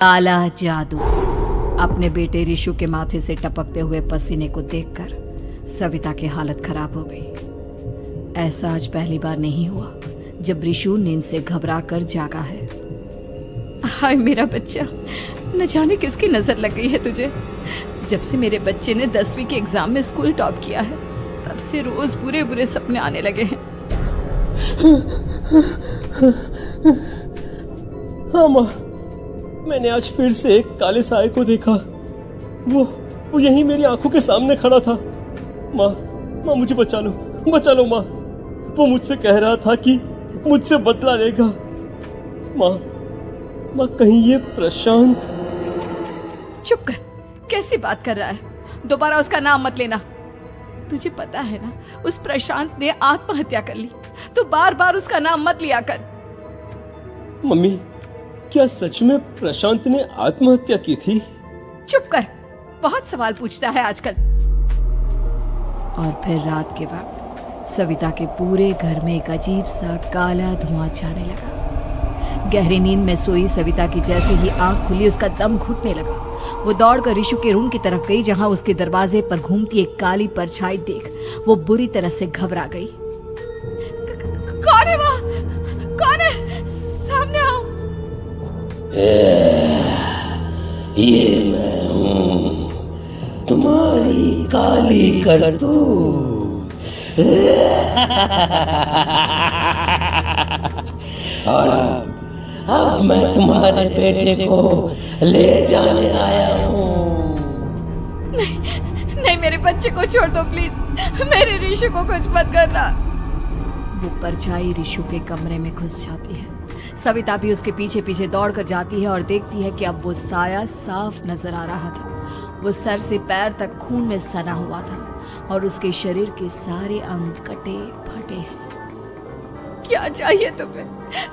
काला जादू। अपने बेटे रिशु के माथे से टपकते हुए पसीने को देखकर सविता की हालत खराब हो गई। ऐसा आज पहली बार नहीं हुआ जब रिशु नींद से घबरा कर जागा है। हाय मेरा बच्चा, न जाने किसकी नजर लग गई है तुझे। जब से मेरे बच्चे ने 10वीं के एग्जाम में स्कूल टॉप किया है तब से रोज बुरे बुरे सपने आने लगे हैं। हाँ माँ, मैंने आज फिर से एक काले साए को देखा। वो यहीं मेरी आंखों के सामने खड़ा था। माँ मुझे बचा लो माँ। वो मुझसे कह रहा था कि मुझसे बदला लेगा। माँ कहीं ये प्रशांत। चुप कर, कैसी बात कर रहा है? दोबारा उसका नाम मत लेना। तुझे पता है ना, उस प्रशांत ने आत्महत्या कर ली। तो बार बार उसका नाम मत लिया कर। मम्मी, क्या सच में प्रशांत ने आत्महत्या की थी? चुप कर, बहुत सवाल पूछता है आजकल। और फिर रात के वक्त सविता के पूरे घर में एक अजीब सा काला धुआं छाने लगा। गहरी नींद में सोई सविता की जैसे ही आंख खुली उसका दम घुटने लगा। वो दौड़कर रिशु के रूम की तरफ गई जहां उसके दरवाजे पर घूमती एक काली परछाई देख वो बुरी तरह से घबरा गई। कौन है वहाँ? कौन है? सामने आओ। ये मैं हूँ, तुम्हारी काली करतूत। और अब मैं तुम्हारे बेटे को ले जाने आया हूँ। नहीं, मेरे बच्चे को छोड़ दो प्लीज। मेरे रिशु को कुछ मत करना। वो परछाई रिशु के कमरे में घुस जाती है। सविता भी उसके पीछे पीछे दौड़कर जाती है और देखती है कि अब वो साया साफ नजर आ रहा था। वो सर से पैर तक खून में सना हुआ था और उसके शरीर के सारे अंग कटे फटे हैं। क्या चाहिए तुम्हें?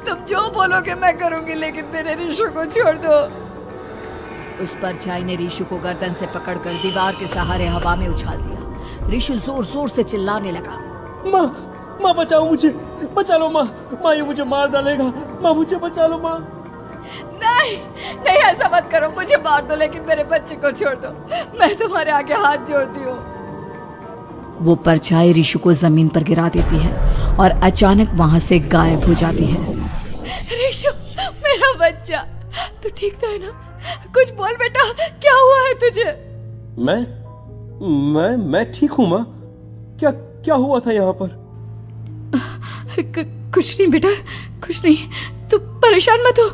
तुम जो बोलोगे मैं करूंगी, लेकिन मेरे रिशु को छोड़ दो। उस परछाई ने रिशु को गर्दन से पकड़कर दीवार के सहारे हवा में उछाल दिया। रिशु जोर जोर से चिल्लाने लगा। माँ बचाओ मुझे, बचा लो माँ। ये मुझे मार डालेगा। माँ मुझे बचा लो माँ। नहीं, ऐसा मत करो। मुझे मार दो लेकिन मेरे बच्चे को छोड़ दो। मैं तुम्हारे आगे हाथ जोड़ती हूँ। वो परछाई रिशु को जमीन पर गिरा देती है और अचानक वहां से गायब हो जाती है। रिशु, मेरा बच्चा, तू ठीक तो है ना? कुछ बोल बेटा, क्या हुआ है तुझे? मैं ठीक हूँ माँ। क्या हुआ था यहाँ पर? कुछ नहीं बेटा, कुछ नहीं। तू परेशान मत हो।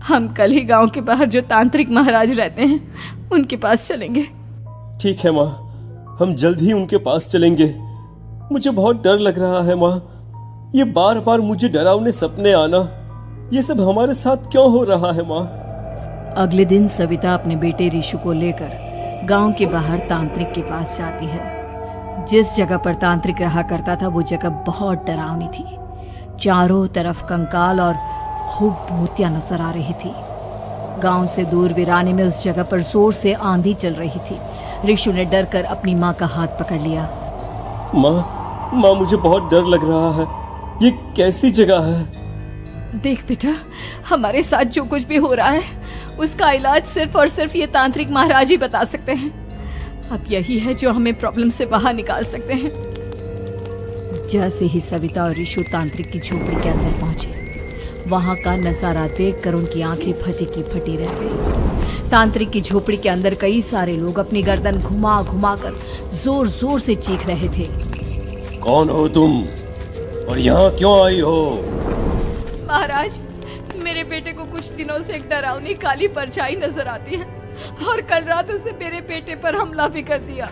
हम कल ही गांव के बाहर जो तांत्रिक महाराज रहते हैं उनके पास चलेंगे। ठीक है माँ, हम जल्द ही उनके पास चलेंगे। मुझे बहुत डर लग रहा है माँ। ये बार बार मुझे डरावने सपने आना, ये सब हमारे साथ क्यों हो रहा है माँ? अगले दिन सविता अपने बेटे रिशु को लेकर गांव के बाहर तांत्रिक के पास जाती है। जिस जगह पर तांत्रिक रहा करता था वो जगह बहुत डरावनी थी। चारों तरफ कंकाल और खूब भूतियां नजर आ रही थी। गांव से दूर वीराने में उस जगह पर जोर से आंधी चल रही थी। रिशु ने डर कर अपनी माँ का हाथ पकड़ लिया। माँ मुझे बहुत डर लग रहा है। ये कैसी जगह है? देख बेटा, हमारे साथ जो कुछ भी हो रहा है उसका इलाज सिर्फ और सिर्फ ये तांत्रिक महाराज ही बता सकते हैं। अब यही है जो हमें प्रॉब्लम से बाहर निकाल सकते हैं। जैसे ही सविता और रिशु तांत्रिक की झोपड़ी के अंदर पहुंचे, वहां का नजारा देखकर उनकी आंखें फटी की फटी रह गई। तांत्रिक की झोपड़ी के अंदर कई सारे लोग अपनी गर्दन घुमा घुमा कर जोर जोर से चीख रहे थे। कौन हो तुम और यहाँ क्यों आई हो? महाराज, मेरे बेटे को कुछ दिनों से एक डरावनी काली परछाई नजर आती है और कल रात उसने मेरे बेटे पर हमला भी कर दिया।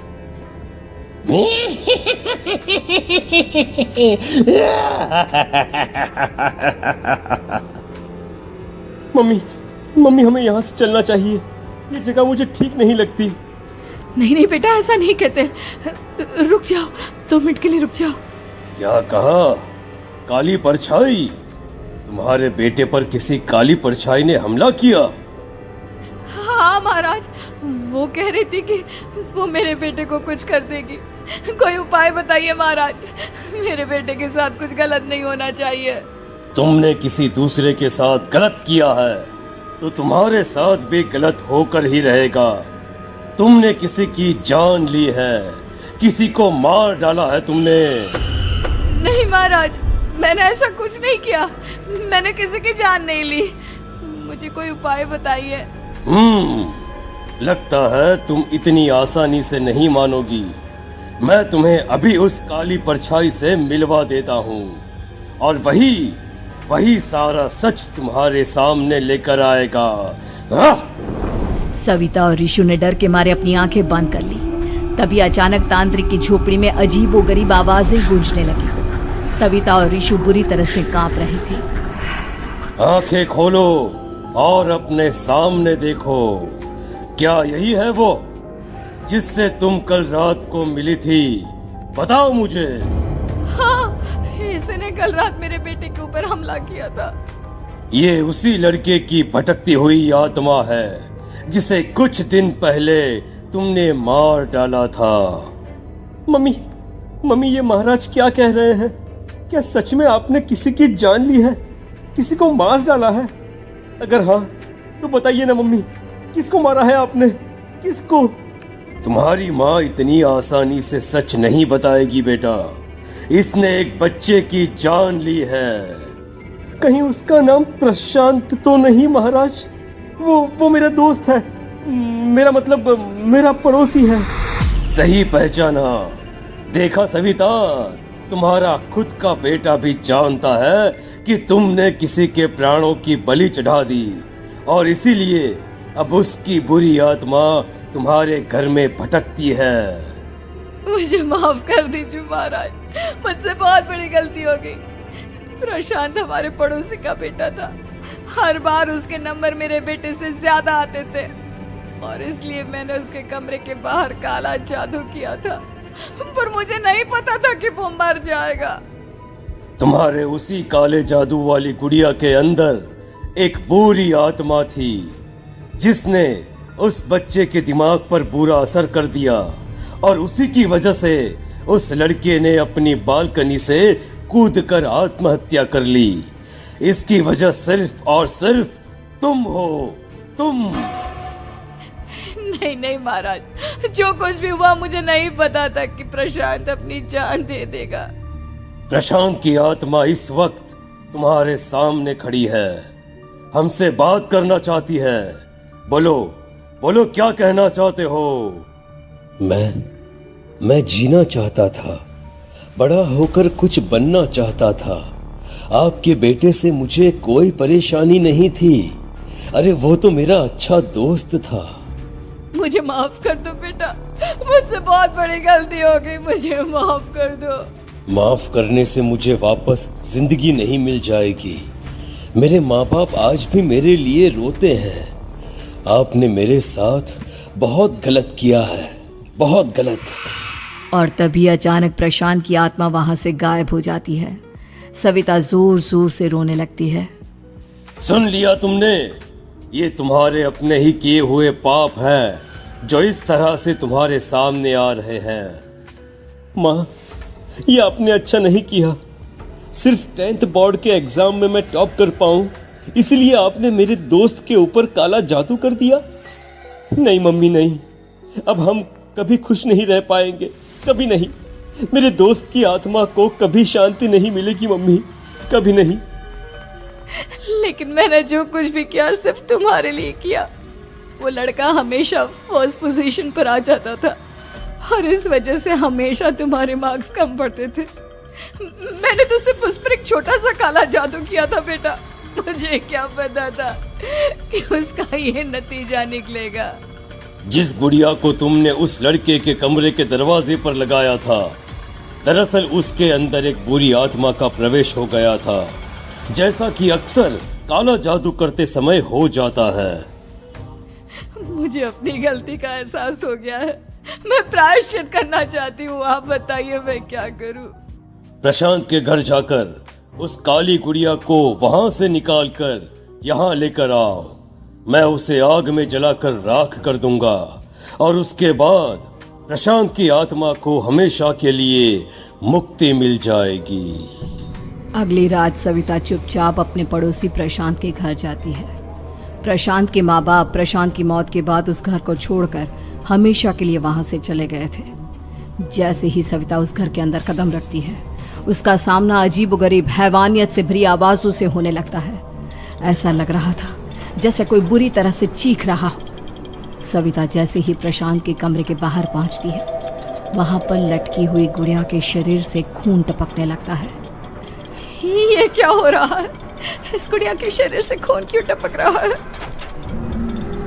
मम्मी हमें यहाँ से चलना चाहिए। ये जगह मुझे ठीक नहीं लगती। नहीं बेटा, ऐसा नहीं कहते। रुक जाओ, 2 मिनट के लिए रुक जाओ। क्या कहा? काली परछाई? तुम्हारे बेटे पर किसी काली परछाई ने हमला किया? हाँ महाराज, वो कह रही थी कि वो मेरे बेटे को कुछ कर देगी। कोई उपाय बताइए महाराज, मेरे बेटे के साथ कुछ गलत नहीं होना चाहिए। तुमने किसी दूसरे के साथ गलत किया है। तो तुम्हारे साथ भी गलत होकर ही रहेगा। तुमने किसी की जान ली है, किसी को मार डाला है तुमने। नहीं महाराज, मैंने ऐसा कुछ नहीं किया। मैंने किसी की जान नहीं ली। मुझे कोई उपाय बताइए। लगता है तुम इतनी आसानी से नहीं मानोगी। मैं तुम्हें अभी उस काली परछाई से मिलवा देता हूँ और वही सारा सच तुम्हारे सामने लेकर आएगा। हाँ? सविता और ऋषु ने डर के मारे अपनी आंखें बंद कर ली। तभी अचानक तांत्रिक की झोपड़ी में अजीबोगरीब आवाजें गूंजने लगी। सविता और ऋषु बुरी तरह से कांप रहे थे। आंखें खोलो और अपने सामने देखो। क्या यही है वो जिससे तुम कल रात को मिली थी? बताओ मुझे। हाँ, इसने कल रात मेरे बेटे के ऊपर हमला किया था। ये उसी लड़के की भटकती हुई आत्मा है जिसे कुछ दिन पहले तुमने मार डाला था। मम्मी, ये महाराज क्या कह रहे हैं? क्या सच में आपने किसी की जान ली है, किसी को मार डाला है? अगर हाँ तो बताइए ना मम्मी, किसको मारा है आपने? किसको? तुम्हारी माँ इतनी आसानी से सच नहीं बताएगी बेटा। इसने एक बच्चे की जान ली है। कहीं उसका नाम प्रशांत तो नहीं महाराज? वो मेरा दोस्त है, मेरा मतलब मेरा पड़ोसी है। सही पहचाना। देखा सविता, तुम्हारा खुद का बेटा भी जानता है कि तुमने किसी के प्राणों की बलि चढ़ा दी और इसीलिए अब उसकी बुरी आत्मा तुम्हारे घर में भटकती है। मुझे माफ कर दीजिए महाराज, मुझसे बहुत बड़ी गलती हो गई। प्रशांत हमारे पड़ोसी का बेटा था। हर बार उसके नंबर मेरे बेटे से ज्यादा आते थे और इसलिए मैंने उसके कमरे के बाहर काला जादू किया था, पर मुझे नहीं पता था कि वो मर जाएगा। तुम्हारे उसी काले जादू वाली गुड़िया के अंदर एक बुरी आत्मा थी जिसने उस बच्चे के दिमाग पर बुरा असर कर दिया और उसी की वजह से उस लड़के ने अपनी बालकनी से कूदकर आत्महत्या कर ली। इसकी वजह सिर्फ और सिर्फ तुम हो, तुम। नहीं महाराज, जो कुछ भी हुआ मुझे नहीं पता था कि प्रशांत अपनी जान दे देगा। प्रशांत की आत्मा इस वक्त तुम्हारे सामने खड़ी है, हमसे बात करना चाहती है। बोलो क्या कहना चाहते हो? मैं जीना चाहता था, बड़ा होकर कुछ बनना चाहता था। आपके बेटे से मुझे कोई परेशानी नहीं थी। अरे वो तो मेरा अच्छा दोस्त था। मुझे माफ कर दो बेटा, मुझसे बहुत बड़ी गलती हो गई, मुझे माफ कर दो। माफ करने से मुझे वापस जिंदगी नहीं मिल जाएगी। मेरे माँ बाप आज भी मेरे लिए रोते हैं। आपने मेरे साथ बहुत गलत किया है, बहुत गलत। और तभी अचानक प्रशांत की आत्मा वहां से गायब हो जाती है। सविता जोर जोर से रोने लगती है। सुन लिया तुमने? ये तुम्हारे अपने ही किए हुए पाप हैं जो इस तरह से तुम्हारे सामने आ रहे हैं। माँ, ये आपने अच्छा नहीं किया। सिर्फ 10th बोर्ड के एग्जाम में मैं टॉप कर पाऊं, इसलिए आपने मेरे दोस्त के ऊपर काला जादू कर दिया। नहीं मम्मी, नहीं, अब हम कभी खुश नहीं रह पाएंगे, कभी नहीं। मेरे दोस्त की आत्मा को कभी शांति नहीं मिलेगी मम्मी, कभी नहीं। लेकिन मैंने जो कुछ भी किया सिर्फ तुम्हारे लिए किया। वो लड़का हमेशा फर्स्ट पोजीशन पर आ जाता था और इस वजह से हमेशा तुम्हारे मार्क्स कम पड़ते थे। मैंने तो सिर्फ उस पर एक छोटा सा काला जादू किया था बेटा। मुझे क्या पता था कि उसका ये नतीजा निकलेगा। जिस गुड़िया को तुमने उस लड़के के कमरे के दरवाजे पर लगाया था, दरअसल उसके अंदर एक बुरी आत्मा का प्रवेश हो गया था, जैसा कि अक्सर काला जादू करते समय हो जाता है। मुझे अपनी गलती का एहसास हो गया है। मैं प्रायश्चित करना चाहती हूँ, आप बताइए मैं क्या करूँ? प्रशांत के घर जाकर उस काली गुड़िया को वहां से निकालकर यहाँ लेकर आओ। मैं उसे आग में जलाकर राख कर दूंगा और उसके बाद प्रशांत की आत्मा को हमेशा के लिए मुक्ति मिल जाएगी। अगली रात सविता चुपचाप अपने पड़ोसी प्रशांत के घर जाती है। प्रशांत के माँ बाप प्रशांत की मौत के बाद उस घर को छोड़कर हमेशा के लिए वहां से चले गए थे। जैसे ही सविता उस घर के अंदर कदम रखती है, उसका सामना अजीबोगरीब हैवानियत से भरी आवाजों से होने लगता है। ऐसा लग रहा था जैसे कोई बुरी तरह से चीख रहा हो। सविता जैसे ही प्रशांत के कमरे के बाहर पहुंचती है, वहां पर लटकी हुई गुड़िया के शरीर से खून टपकने लगता है। ये क्या हो रहा है? इस गुड़िया के शरीर से खून क्यों टपक रहा है?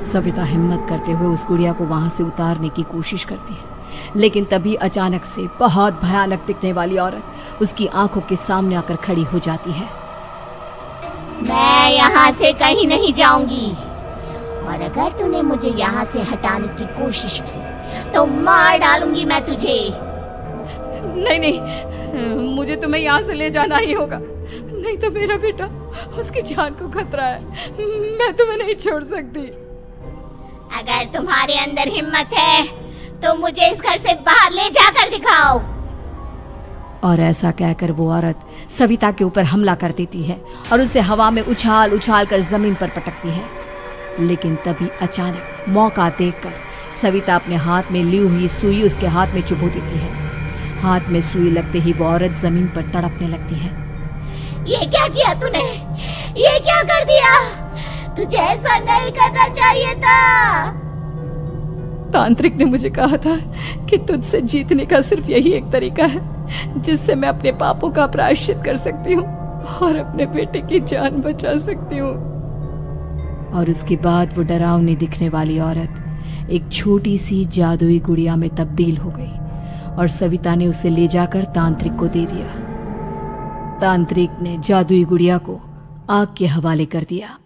सविता हिम्मत करते हुए उस गुड़िया को वहां से उतारने की कोशिश करती है, लेकिन तभी अचानक से बहुत भयानक दिखने वाली औरत उसकी आंखों के सामने आकर खड़ी हो जाती है। मैं यहाँ से कहीं नहीं जाऊंगी, और अगर तूने मुझे यहाँ से हटाने की कोशिश की तो मार डालूंगी मैं तुझे। नहीं नहीं, मुझे तुम्हें यहाँ से ले जाना ही होगा, नहीं तो मेरा बेटा, उसकी जान को खतरा है। मैं तुम्हें नहीं छोड़ सकती। अगर तुम्हारे अंदर हिम्मत है तो मुझे इस घर से बाहर ले जाकर दिखाओ। और ऐसा कहकर वो औरत सविता के ऊपर हमला कर देती है और उसे हवा में उछाल उछाल कर जमीन पर पटकती है। लेकिन तभी अचानक मौका देखकर सविता अपने हाथ में ली हुई सुई उसके हाथ में चुभो देती है। हाथ में सुई लगते ही वो औरत जमीन पर तड़पने लगती है। ये क्या किया तूने? ये क्या कर दिया? तुझे ऐसा नहीं करना चाहिए था। तांत्रिक ने मुझे कहा था कि तुझसे जीतने का सिर्फ यही एक तरीका है जिससे मैं अपने पापों का प्रायश्चित कर सकती हूँ और अपने बेटे की जान बचा सकती हूँ। और उसके बाद वो डरावनी दिखने वाली औरत एक छोटी सी जादुई गुड़िया में तब्दील हो गई और सविता ने उसे ले जाकर तांत्रिक को दे दिया। तांत्रिक ने जादुई गुड़िया को आग के हवाले कर दिया।